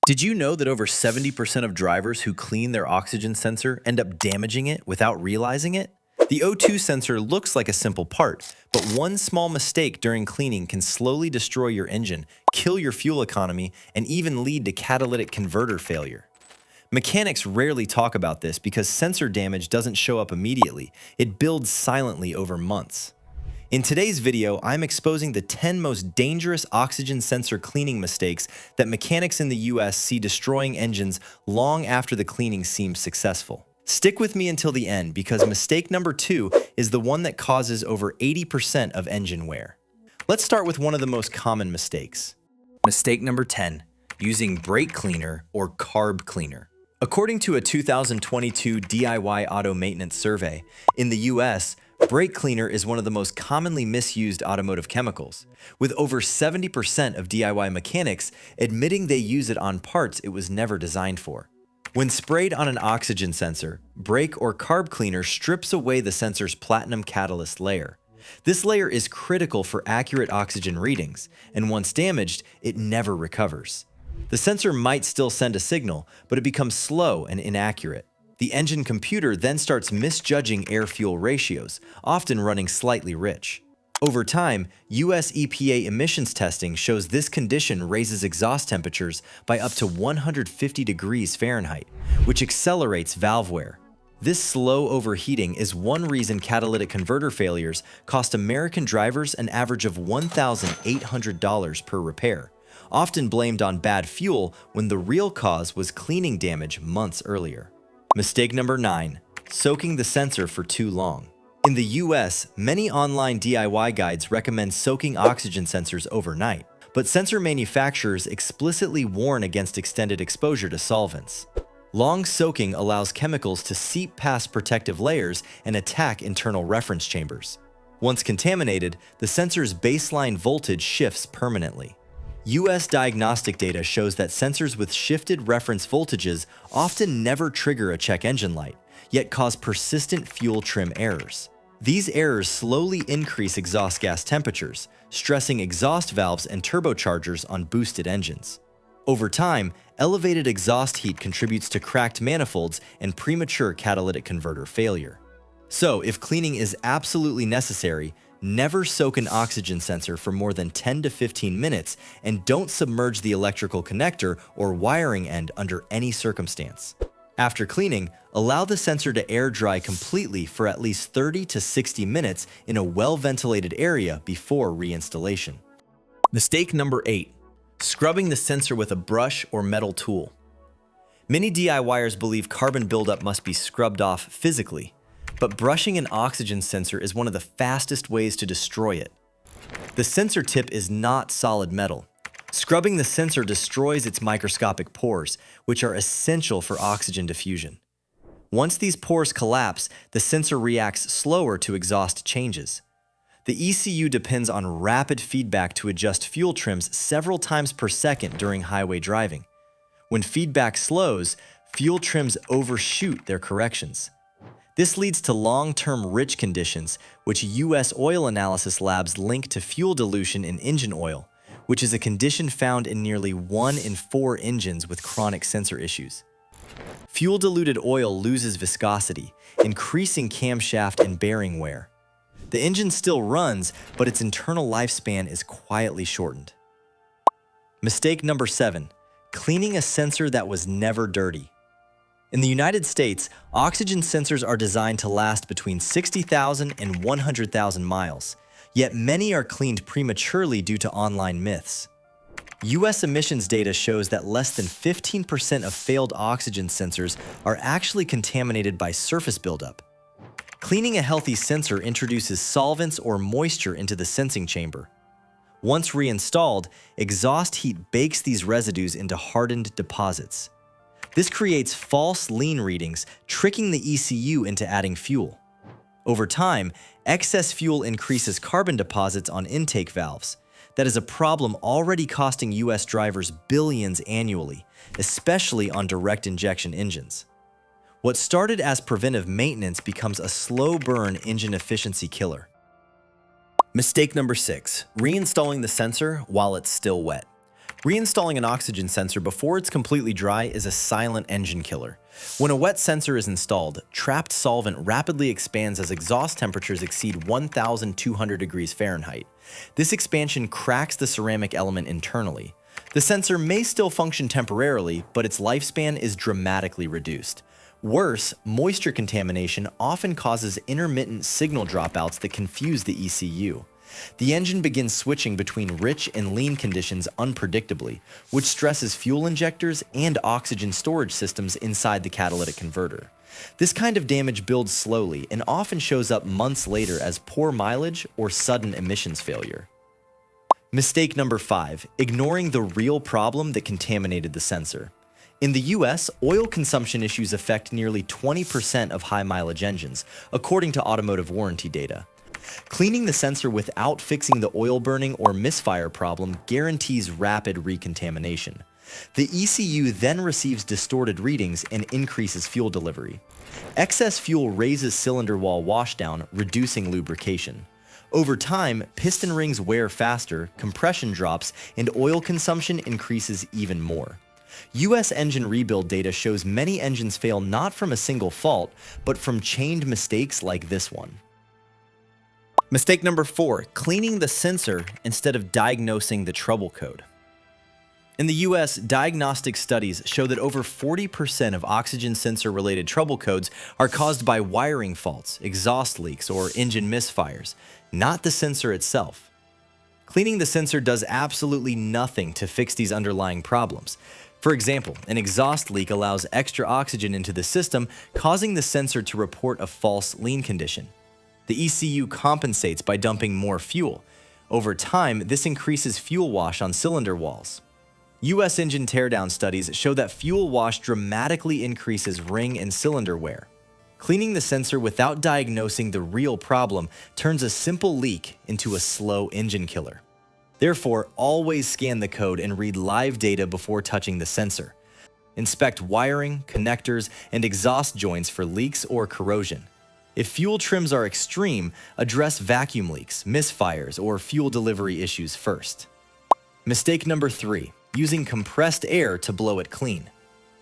Did you know that over 70% of drivers who clean their oxygen sensor end up damaging it without realizing it? The O2 sensor looks like a simple part, but one small mistake during cleaning can slowly destroy your engine, kill your fuel economy, and even lead to catalytic converter failure. Mechanics rarely talk about this because sensor damage doesn't show up immediately. It builds silently over months. In today's video, I'm exposing the 10 most dangerous oxygen sensor cleaning mistakes that mechanics in the US see destroying engines long after the cleaning seems successful. Stick with me until the end because mistake number 2 is the one that causes over 80% of engine wear. Let's start with one of the most common mistakes. Mistake number 10, using brake cleaner or carb cleaner. According to a 2022 DIY auto maintenance survey, in the US, brake cleaner is one of the most commonly misused automotive chemicals, with over 70% of DIY mechanics admitting they use it on parts it was never designed for. When sprayed on an oxygen sensor, brake or carb cleaner strips away the sensor's platinum catalyst layer. This layer is critical for accurate oxygen readings, and once damaged, it never recovers. The sensor might still send a signal, but it becomes slow and inaccurate. The engine computer then starts misjudging air-fuel ratios, often running slightly rich. Over time, US EPA emissions testing shows this condition raises exhaust temperatures by up to 150 degrees Fahrenheit, which accelerates valve wear. This slow overheating is one reason catalytic converter failures cost American drivers an average of $1,800 per repair, often blamed on bad fuel when the real cause was cleaning damage months earlier. Mistake number 9, soaking the sensor for too long. In the US, many online DIY guides recommend soaking oxygen sensors overnight, but sensor manufacturers explicitly warn against extended exposure to solvents. Long soaking allows chemicals to seep past protective layers and attack internal reference chambers. Once contaminated, the sensor's baseline voltage shifts permanently. US diagnostic data shows that sensors with shifted reference voltages often never trigger a check engine light, yet cause persistent fuel trim errors. These errors slowly increase exhaust gas temperatures, stressing exhaust valves and turbochargers on boosted engines. Over time, elevated exhaust heat contributes to cracked manifolds and premature catalytic converter failure. So, if cleaning is absolutely necessary, never soak an oxygen sensor for more than 10 to 15 minutes and don't submerge the electrical connector or wiring end under any circumstance. After cleaning, allow the sensor to air dry completely for at least 30 to 60 minutes in a well-ventilated area before reinstallation. Mistake number 8, scrubbing the sensor with a brush or metal tool. Many DIYers believe carbon buildup must be scrubbed off physically, but brushing an oxygen sensor is one of the fastest ways to destroy it. The sensor tip is not solid metal. Scrubbing the sensor destroys its microscopic pores, which are essential for oxygen diffusion. Once these pores collapse, the sensor reacts slower to exhaust changes. The ECU depends on rapid feedback to adjust fuel trims several times per second during highway driving. When feedback slows, fuel trims overshoot their corrections. This leads to long-term rich conditions, which US oil analysis labs link to fuel dilution in engine oil, which is a condition found in nearly 1 in 4 engines with chronic sensor issues. Fuel-diluted oil loses viscosity, increasing camshaft and bearing wear. The engine still runs, but its internal lifespan is quietly shortened. Mistake number 7, cleaning a sensor that was never dirty. In the United States, oxygen sensors are designed to last between 60,000 and 100,000 miles, yet many are cleaned prematurely due to online myths. US emissions data shows that less than 15% of failed oxygen sensors are actually contaminated by surface buildup. Cleaning a healthy sensor introduces solvents or moisture into the sensing chamber. Once reinstalled, exhaust heat bakes these residues into hardened deposits. This creates false lean readings, tricking the ECU into adding fuel. Over time, excess fuel increases carbon deposits on intake valves. That is a problem already costing US drivers billions annually, especially on direct injection engines. What started as preventive maintenance becomes a slow-burn engine efficiency killer. Mistake number 6, reinstalling the sensor while it's still wet. Reinstalling an oxygen sensor before it's completely dry is a silent engine killer. When a wet sensor is installed, trapped solvent rapidly expands as exhaust temperatures exceed 1,200 degrees Fahrenheit. This expansion cracks the ceramic element internally. The sensor may still function temporarily, but its lifespan is dramatically reduced. Worse, moisture contamination often causes intermittent signal dropouts that confuse the ECU. The engine begins switching between rich and lean conditions unpredictably, which stresses fuel injectors and oxygen storage systems inside the catalytic converter. This kind of damage builds slowly and often shows up months later as poor mileage or sudden emissions failure. Mistake number 5, ignoring the real problem that contaminated the sensor. In the US, oil consumption issues affect nearly 20% of high-mileage engines, according to automotive warranty data. Cleaning the sensor without fixing the oil burning or misfire problem guarantees rapid recontamination. The ECU then receives distorted readings and increases fuel delivery. Excess fuel raises cylinder wall washdown, reducing lubrication. Over time, piston rings wear faster, compression drops, and oil consumption increases even more. US engine rebuild data shows many engines fail not from a single fault, but from chained mistakes like this one. Mistake number 4, cleaning the sensor instead of diagnosing the trouble code. In the US, diagnostic studies show that over 40% of oxygen sensor-related trouble codes are caused by wiring faults, exhaust leaks, or engine misfires, not the sensor itself. Cleaning the sensor does absolutely nothing to fix these underlying problems. For example, an exhaust leak allows extra oxygen into the system, causing the sensor to report a false lean condition. The ECU compensates by dumping more fuel. Over time, this increases fuel wash on cylinder walls. US engine teardown studies show that fuel wash dramatically increases ring and cylinder wear. Cleaning the sensor without diagnosing the real problem turns a simple leak into a slow engine killer. Therefore, always scan the code and read live data before touching the sensor. Inspect wiring, connectors, and exhaust joints for leaks or corrosion. If fuel trims are extreme, address vacuum leaks, misfires, or fuel delivery issues first. Mistake number 3, using compressed air to blow it clean.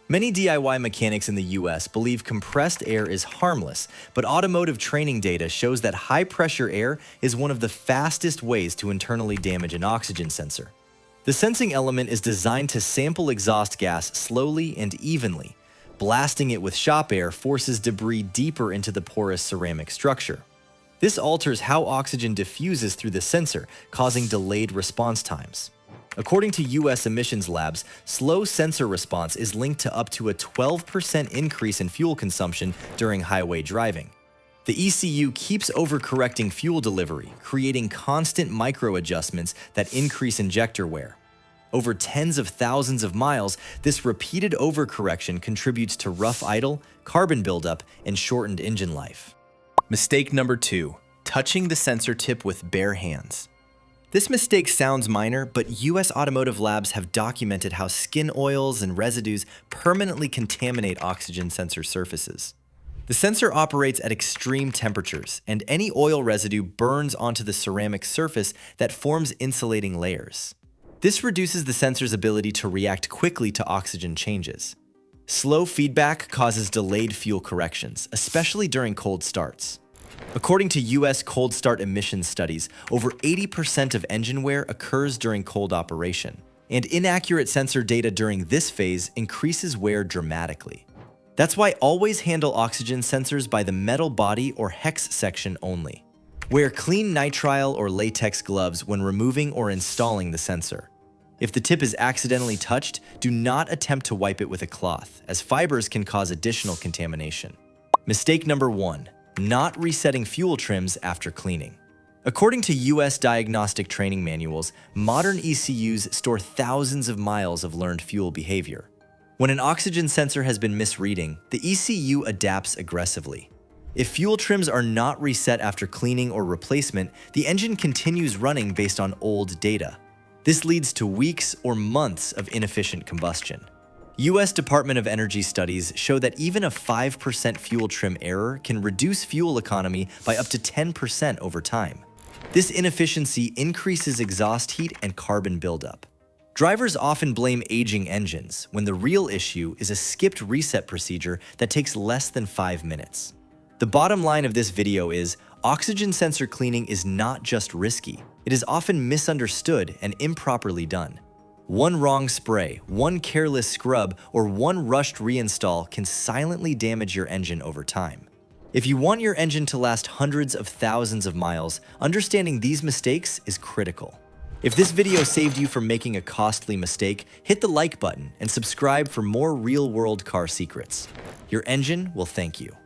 Many DIY mechanics in the US believe compressed air is harmless, but automotive training data shows that high-pressure air is one of the fastest ways to internally damage an oxygen sensor. The sensing element is designed to sample exhaust gas slowly and evenly. Blasting it with shop air forces debris deeper into the porous ceramic structure. This alters how oxygen diffuses through the sensor, causing delayed response times. According to US emissions labs, slow sensor response is linked to up to a 12% increase in fuel consumption during highway driving. The ECU keeps overcorrecting fuel delivery, creating constant micro-adjustments that increase injector wear. Over tens of thousands of miles, this repeated overcorrection contributes to rough idle, carbon buildup, and shortened engine life. Mistake number 2, touching the sensor tip with bare hands. This mistake sounds minor, but US automotive labs have documented how skin oils and residues permanently contaminate oxygen sensor surfaces. The sensor operates at extreme temperatures, and any oil residue burns onto the ceramic surface that forms insulating layers. This reduces the sensor's ability to react quickly to oxygen changes. Slow feedback causes delayed fuel corrections, especially during cold starts. According to US cold start emissions studies, over 80% of engine wear occurs during cold operation, and inaccurate sensor data during this phase increases wear dramatically. That's why always handle oxygen sensors by the metal body or hex section only. Wear clean nitrile or latex gloves when removing or installing the sensor. If the tip is accidentally touched, do not attempt to wipe it with a cloth, as fibers can cause additional contamination. Mistake number 1, not resetting fuel trims after cleaning. According to US diagnostic training manuals, modern ECUs store thousands of miles of learned fuel behavior. When an oxygen sensor has been misreading, the ECU adapts aggressively. If fuel trims are not reset after cleaning or replacement, the engine continues running based on old data. This leads to weeks or months of inefficient combustion. US Department of Energy studies show that even a 5% fuel trim error can reduce fuel economy by up to 10% over time. This inefficiency increases exhaust heat and carbon buildup. Drivers often blame aging engines when the real issue is a skipped reset procedure that takes less than 5 minutes. The bottom line of this video is, oxygen sensor cleaning is not just risky, it is often misunderstood and improperly done. One wrong spray, one careless scrub, or one rushed reinstall can silently damage your engine over time. If you want your engine to last hundreds of thousands of miles, understanding these mistakes is critical. If this video saved you from making a costly mistake, hit the like button and subscribe for more real-world car secrets. Your engine will thank you.